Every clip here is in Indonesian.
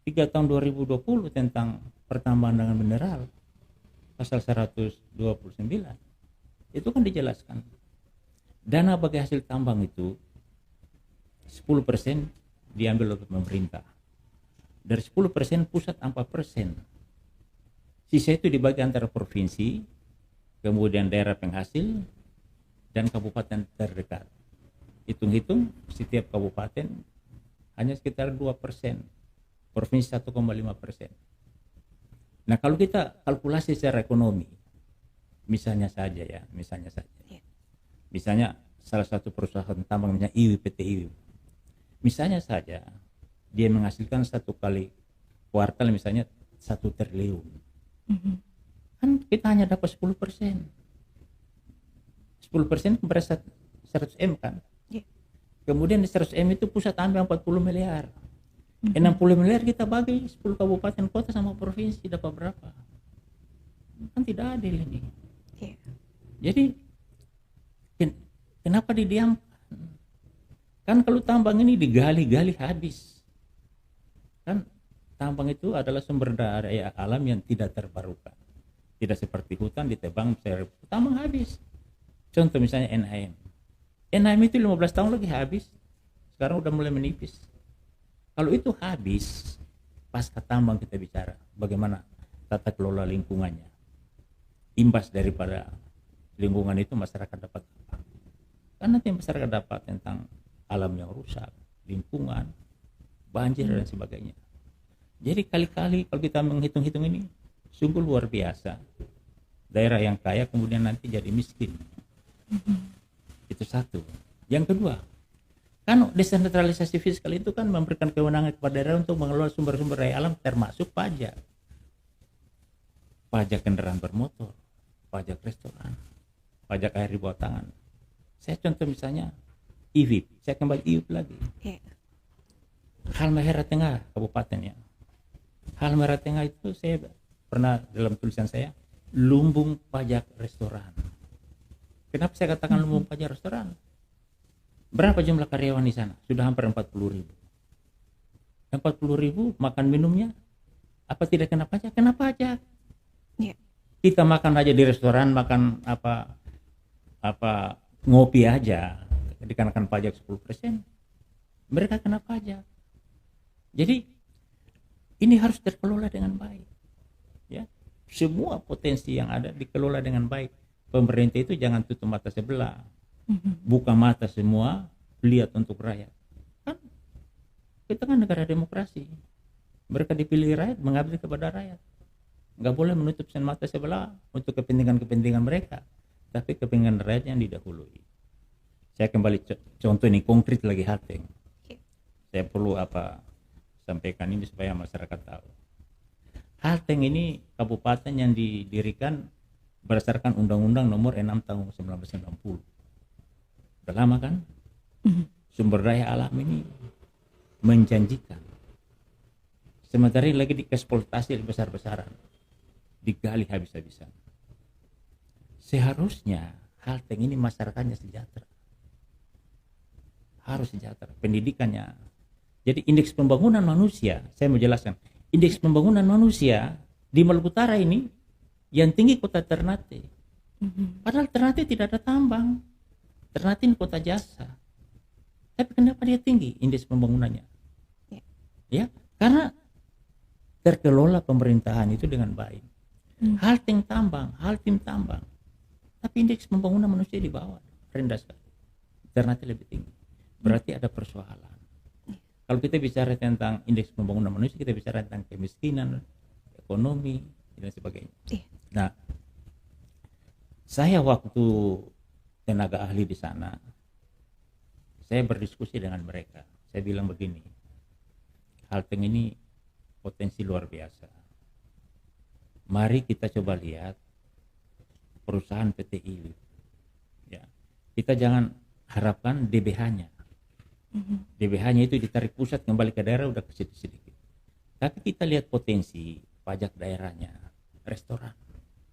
3 tahun 2020 tentang pertambangan dengan mineral, pasal 129, itu kan dijelaskan dana bagi hasil tambang itu 10% diambil oleh pemerintah. Dari 10% pusat 4%. Sisa itu dibagi antara provinsi, kemudian daerah penghasil, dan kabupaten terdekat. Hitung-hitung setiap kabupaten hanya sekitar 2%, provinsi 1,5%. Nah, kalau kita kalkulasi secara ekonomi, misalnya saja, misalnya salah satu perusahaan tambang misalnya IWI, PT IWI, misalnya saja dia menghasilkan satu kali kuartal misalnya 1 triliun, kan kita hanya dapat 10%. 10% berasa 100 M kan. Kemudian di 100 M itu pusat ambil 40 miliar. 60 miliar kita bagi 10 kabupaten kota sama provinsi, dapat berapa? Kan tidak adil ini. Jadi kenapa didiamkan? Kan kalau tambang ini digali-gali habis. Kan tambang itu adalah sumber daya alam yang tidak terbarukan. Tidak seperti hutan ditebang, tambang habis. Contoh misalnya NAM. NAM itu 15 tahun lagi habis. Sekarang udah mulai menipis. Kalau itu habis, pasca tambang kita bicara bagaimana tata kelola lingkungannya. Imbas daripada lingkungan itu masyarakat dapat apa? Kan nanti masyarakat dapat tentang alam yang rusak, lingkungan, banjir dan sebagainya. Jadi kali-kali kalau kita menghitung-hitung ini sungguh luar biasa. Daerah yang kaya kemudian nanti jadi miskin. Itu satu. Yang kedua, kan desentralisasi fiskal itu kan memberikan kewenangan kepada daerah untuk mengelola sumber-sumber daya alam termasuk pajak. Pajak kendaraan bermotor, pajak restoran, pajak air di bawah tangan. Saya contoh misalnya IWIP, saya kembali IWIP lagi. Halmahera Tengah kabupatennya. Halmahera Tengah itu saya pernah dalam tulisan saya lumbung pajak restoran. Kenapa saya katakan lumbung pajak restoran? Berapa jumlah karyawan di sana? Sudah hampir 40.000. 40.000 makan minumnya apa tidak kena pajak? Kena pajak. Kita makan aja di restoran, makan apa ngopi aja dikenakan pajak 10%. Mereka kena pajak. Jadi ini harus terkelola dengan baik. Ya. Semua potensi yang ada dikelola dengan baik. Pemerintah itu jangan tutup mata sebelah. Buka mata semua, lihat untuk rakyat. Kan kita kan negara demokrasi. Mereka dipilih rakyat, mengabdi kepada rakyat. Nggak boleh menutup mata sebelah untuk kepentingan-kepentingan mereka, tapi kepentingan rakyat yang didahului. Saya kembali contoh ini konkret lagi Halteng. Saya perlu sampaikan ini supaya masyarakat tahu. Halteng ini kabupaten yang didirikan berdasarkan Undang-Undang Nomor 6 Tahun 1990. Udah lama kan? Sumber daya alam ini menjanjikan. Sementara ini lagi dieksploitasi besar-besaran, digali habis-habisan. Seharusnya Halteng ini masyarakatnya sejahtera. Harus sejahtera. Pendidikannya. Jadi indeks pembangunan manusia, saya mau jelaskan. Indeks pembangunan manusia di Maluku Utara ini yang tinggi kota Ternate. Padahal Ternate tidak ada tambang. Ternate ini kota jasa. Tapi kenapa dia tinggi indeks pembangunannya? Ya, karena terkelola pemerintahan itu dengan baik. Halteng tambang, Haltim tambang. Tapi indeks pembangunan manusia di bawah, rendah sekali. Ternate lebih tinggi. Berarti ada persoalan. Kalau kita bicara tentang indeks pembangunan manusia, kita bicara tentang kemiskinan, ekonomi, dan sebagainya. Nah, saya waktu tenaga ahli di sana, saya berdiskusi dengan mereka. Saya bilang begini, Halteng ini potensi luar biasa. Mari kita coba lihat perusahaan PT IWI. Ya, kita jangan harapkan DBH-nya. DBH-nya itu ditarik pusat kembali ke daerah udah sedikit. Tapi kita lihat potensi pajak daerahnya, restoran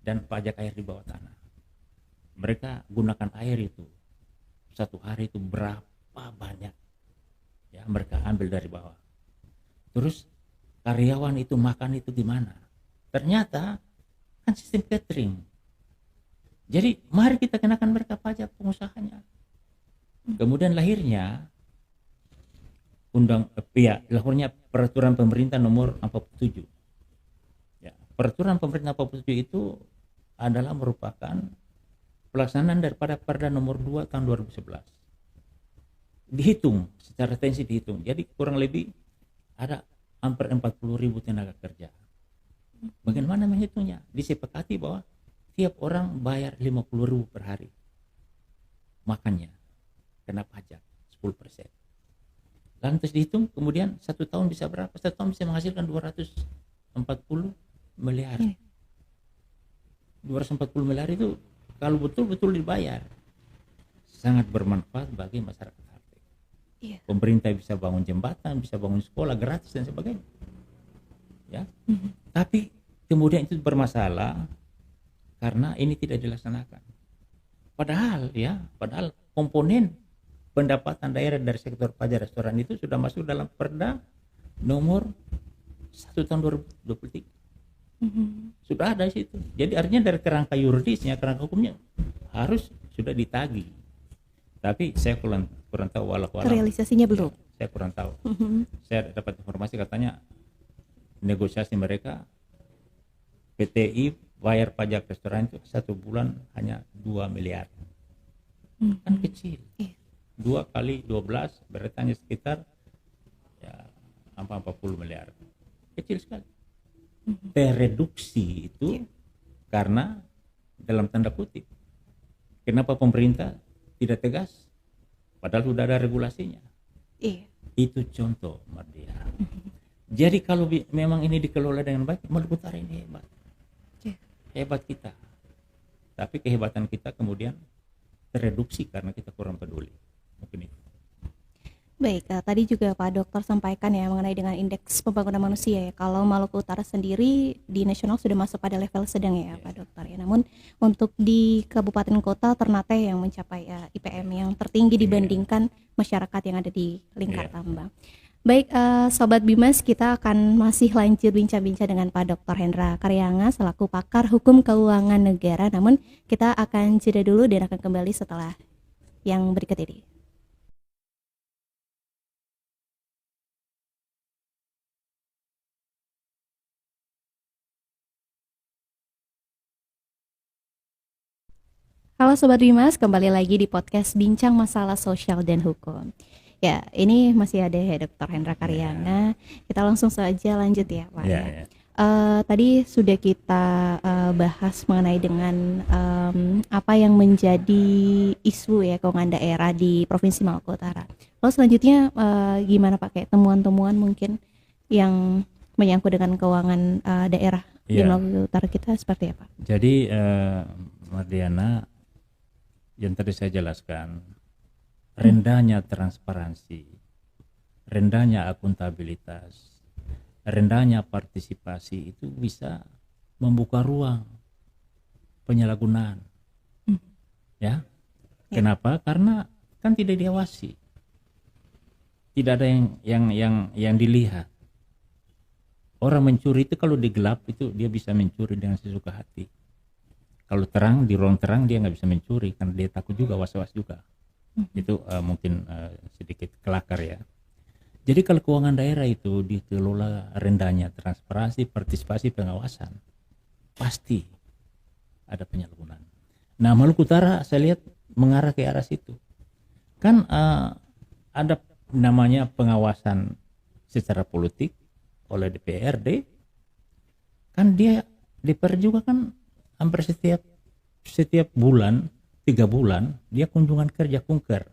dan pajak air di bawah tanah. Mereka gunakan air itu satu hari itu berapa banyak? Ya, mereka ambil dari bawah. Terus karyawan itu makan itu gimana. Ternyata kan sistem catering. Jadi mari kita kenakan mereka pajak pengusahanya. Kemudian lahirnya lahirnya peraturan pemerintah nomor 47. Ya, peraturan pemerintah 47 itu adalah merupakan pelaksanaan daripada Perda nomor 2 tahun 2011. Dihitung secara tensi dihitung. Jadi kurang lebih ada hampir 40.000 tenaga kerja. Bagaimana menghitungnya? Disepakati bahwa tiap orang bayar 50.000 per hari makannya, kena pajak 10%. Lantas dihitung, kemudian 1 tahun bisa berapa? 1 tahun bisa menghasilkan 240 miliar. 240 miliar itu kalau betul-betul dibayar sangat bermanfaat bagi masyarakat Harteg. Pemerintah bisa bangun jembatan, bisa bangun sekolah gratis dan sebagainya. Ya. Tapi kemudian itu bermasalah karena ini tidak dilaksanakan. Padahal komponen pendapatan daerah dari sektor pajak restoran itu sudah masuk dalam Perda nomor 1 tahun 2023. Sudah ada di situ. Jadi artinya dari kerangka yuridisnya, kerangka hukumnya harus sudah ditagih. Tapi saya kurang tahu walau realisasinya belum. Saya kurang tahu. Saya dapat informasi katanya negosiasi mereka PTI bayar pajak restoran itu 1 bulan hanya 2 miliar. Kan kecil. 2 kali 12 berarti hanya sekitar 40 miliar. Kecil sekali. Tereduksi itu karena dalam tanda kutip. Kenapa pemerintah tidak tegas? Padahal sudah ada regulasinya. Itu contoh, Mardia. Jadi kalau memang ini dikelola dengan baik, Maluku Utara ini hebat. Hebat kita. Tapi kehebatan kita kemudian tereduksi karena kita kurang peduli. Mungkin itu. Baik, tadi juga Pak Dokter sampaikan ya mengenai dengan indeks pembangunan manusia ya. Kalau Maluku Utara sendiri di nasional sudah masuk pada level sedang ya Pak Dokter ya. Namun untuk di kabupaten kota Ternate yang mencapai IPM yang tertinggi dibandingkan masyarakat yang ada di Lingkar Tambang. Baik, Sobat Bimas, kita akan masih lanjut bincang-bincang dengan Pak Dr. Hendra Karyanga selaku pakar hukum keuangan negara. Namun kita akan jeda dulu dan akan kembali setelah yang berikut ini. Halo Sobat Bimas, kembali lagi di podcast Bincang Masalah Sosial dan Hukum. Ya, ini masih ada Dr. Hendra Karyanga. Kita langsung saja lanjut ya Pak. Tadi sudah kita bahas mengenai dengan apa yang menjadi isu ya keuangan daerah di Provinsi Maluku Utara. Lalu selanjutnya gimana Pak, kayak temuan-temuan mungkin yang menyangkut dengan keuangan daerah di Maluku Utara kita seperti apa? Jadi Mardiana, yang tadi saya jelaskan, rendahnya transparansi, rendahnya akuntabilitas, rendahnya partisipasi itu bisa membuka ruang penyalahgunaan. Ya. Kenapa? Karena kan tidak diawasi. Tidak ada yang dilihat. Orang mencuri itu kalau digelap itu dia bisa mencuri dengan sesuka hati. Kalau terang, di ruang terang dia nggak bisa mencuri karena dia takut juga, was-was juga. Itu mungkin sedikit kelakar ya. Jadi kalau keuangan daerah itu dikelola rendahnya transparansi, partisipasi, pengawasan, pasti ada penyalahgunaan. Nah, Maluku Utara saya lihat mengarah ke arah situ. Kan ada namanya pengawasan secara politik oleh DPRD. Kan DPR juga kan hampir setiap bulan 3 bulan dia kunjungan kerja kunker.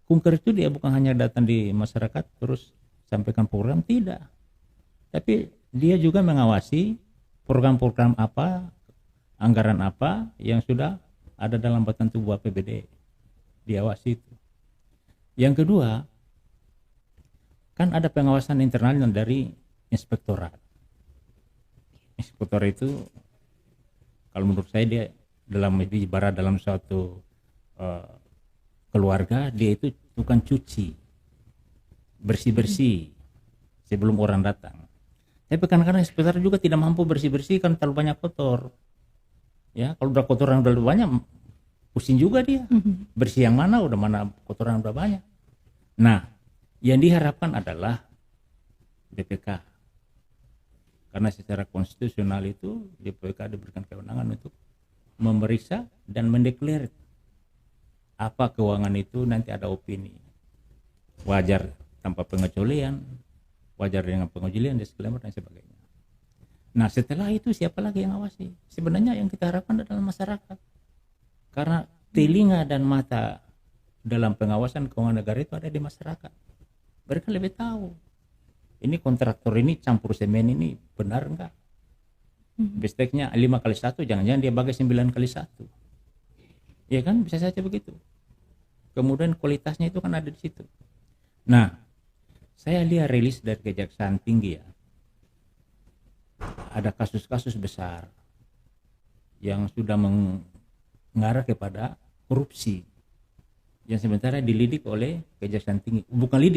Kunker itu dia bukan hanya datang di masyarakat terus sampaikan program, tidak. Tapi dia juga mengawasi program-program apa, anggaran apa yang sudah ada dalam batang tubuh APBD. Diawasi itu. Yang kedua, kan ada pengawasan internal dari inspektorat. Inspektorat itu kalau menurut saya dia ibarat dalam suatu keluarga, dia itu bukan cuci, bersih-bersih sebelum orang datang. Tapi kadang-kadang inspektor juga tidak mampu bersih-bersih kan terlalu banyak kotor. Ya, kalau udah kotoran udah banyak, pusing juga dia. Bersih yang mana, udah mana kotoran udah banyak. Nah, yang diharapkan adalah BPK. Karena secara konstitusional itu BPK diberikan kewenangan untuk memeriksa dan mendeklar apa keuangan itu, nanti ada opini. Wajar tanpa pengecualian, wajar dengan pengecualian, disclaimer dan sebagainya. Nah, setelah itu siapa lagi yang awasi? Sebenarnya yang kita harapkan adalah masyarakat. Karena telinga dan mata dalam pengawasan keuangan negara itu ada di masyarakat. Mereka lebih tahu. Ini kontraktor ini campur semen ini benar enggak? Besteknya 5x1, jangan-jangan dia bagi 9x1. Ya kan, bisa saja begitu. Kemudian kualitasnya itu kan ada di situ. Nah, saya lihat rilis dari Kejaksaan Tinggi ya. Ada kasus-kasus besar yang sudah mengarah kepada korupsi yang sementara dilidik oleh Kejaksaan Tinggi. Bukan lidik